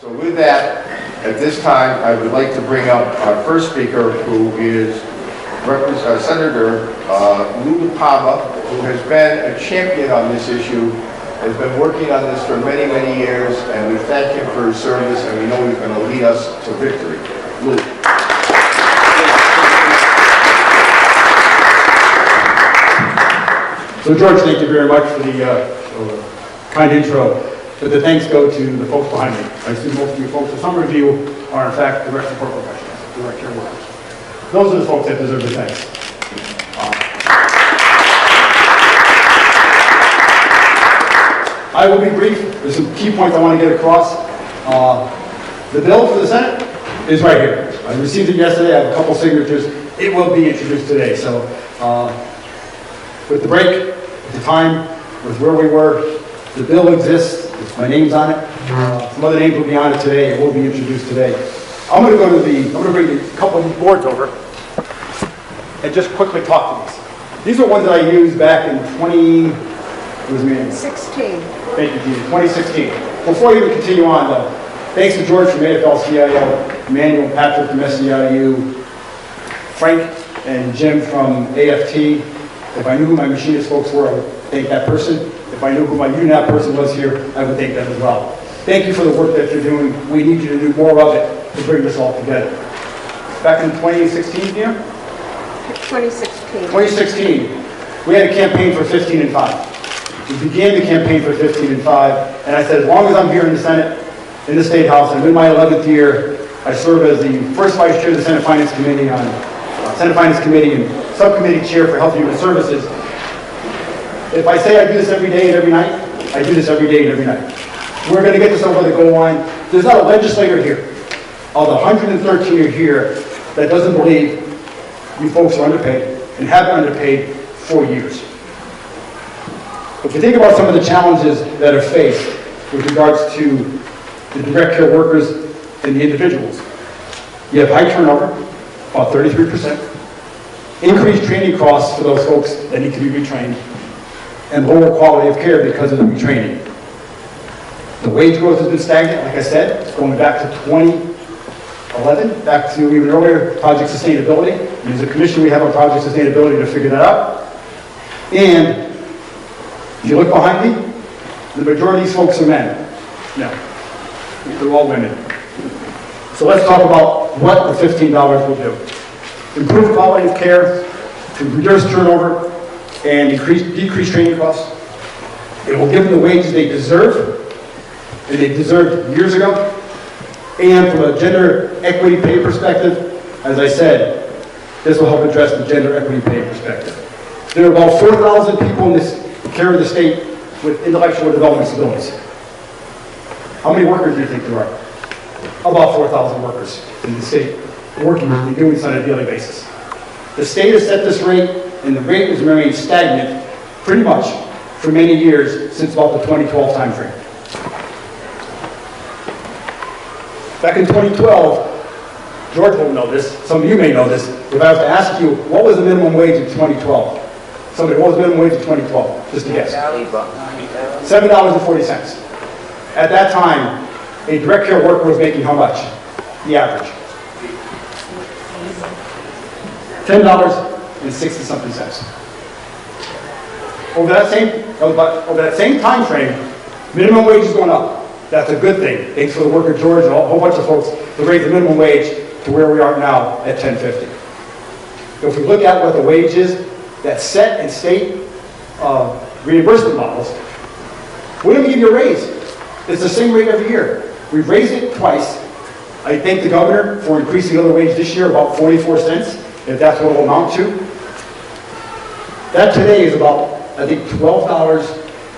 So with that, at this time, I would like to bring up our first speaker, who is Senator Lou Palmer, who has been a champion on this issue, has been working on this for many, many years, and we thank him for his service, and we know he's going to lead us to victory. Lou. So George, thank you very much for the kind intro, but the thanks go to the folks behind me. I assume most of you folks, or some of you, are in fact direct support professionals, direct care workers. Those are the folks that deserve the thanks. I will be brief. There's some key points I want to get across. The bill for the Senate is right here. I received it yesterday. I have a couple signatures. It will be introduced today. So with the break, with the time, with where we were, the bill exists. My name's on it. Some other names will be on it today. It will be introduced today. I'm going to bring a couple of these boards over and just quickly talk to these. These are ones that I used back in 16. Thank you, Gina. 2016. Before you even continue on, though, thanks to George from AFL-CIO, Emmanuel and Patrick from SEIU, Frank and Jim from AFT. If I knew who my machinist folks were, I would thank that person. If I knew who my UNAP person was here, I would thank them as well. Thank you for the work that you're doing. We need you to do more of it to bring this all together. Back in 2016 here? 2016. 2016, we had a campaign for 15 and 5. We began the campaign for 15 and 5, and I said, as long as I'm here in the Senate, in the State House, I'm in my 11th year. I serve as the first vice chair of the Senate Finance Committee and subcommittee chair for Health and Human Services. If I say I do this every day and every night, I do this every day and every night. We're going to get this over the goal line. There's not a legislator here, of the 113 are here, that doesn't believe you folks are underpaid and have been underpaid for years. If you think about some of the challenges that are faced with regards to the direct care workers and the individuals, you have high turnover, about 33%, increased training costs for those folks that need to be retrained, and lower quality of care because of the retraining. The wage growth has been stagnant, like I said, going back to 2011, back to even earlier, Project Sustainability. There's a commission we have on Project Sustainability to figure that out. And if you look behind me, the majority of these folks are men. No, they're all women. So let's talk about what the $15 will do. Improve quality of care, to reduce turnover, and decrease training costs. It will give them the wages they deserve, and they deserved years ago. And from a gender equity pay perspective, as I said, this will help address the gender equity pay perspective. There are about 4,000 people in this care of the state with intellectual development disabilities. How many workers do you think there are? About 4,000 workers in the state working and doing this on a daily basis. The state has set this rate, and the rate has remained stagnant pretty much for many years since about the 2012 timeframe. Back in 2012, George won't know this, some of you may know this, if I was to ask you, what was the minimum wage in 2012? Somebody, what was the minimum wage in 2012? Just a guess. $7.40. At that time, a direct care worker was making how much? The average. $10.60-something cents. Over that same time frame, minimum wage is going up. That's a good thing. Thanks for the work of George and a whole bunch of folks to raise the minimum wage to where we are now at $10.50. If we look at what the wage is, that's set in state reimbursement models, we don't give you a raise. It's the same rate every year. We've raised it twice. I thank the governor for increasing the other wage this year about 44 cents, if that's what it will amount to. That today is about, I think, $11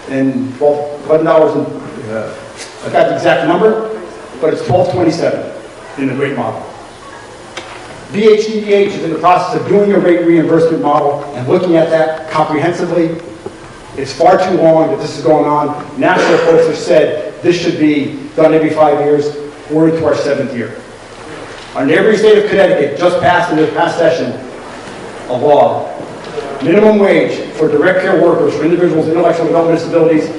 and I got the exact number, but it's $12.27 in the rate model. VHDDH is in the process of doing a rate reimbursement model and looking at that comprehensively. It's far too long that this is going on. National folks have said this should be done every 5 years. We're into our 7th year. Our neighboring state of Connecticut just passed in this past session a law. Minimum wage for direct care workers for individuals with intellectual development disabilities,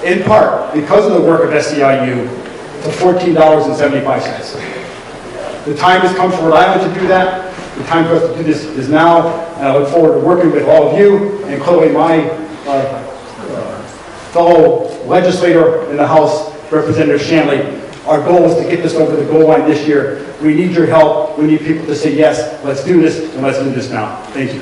in part because of the work of SEIU, to $14.75. The time has come for Rhode Island to do that. The time for us to do this is now, and I look forward to working with all of you, and clearly my fellow legislator in the House, Representative Shanley. Our goal is to get this over the goal line this year. We need your help. We need people to say, yes, let's do this, and let's do this now. Thank you.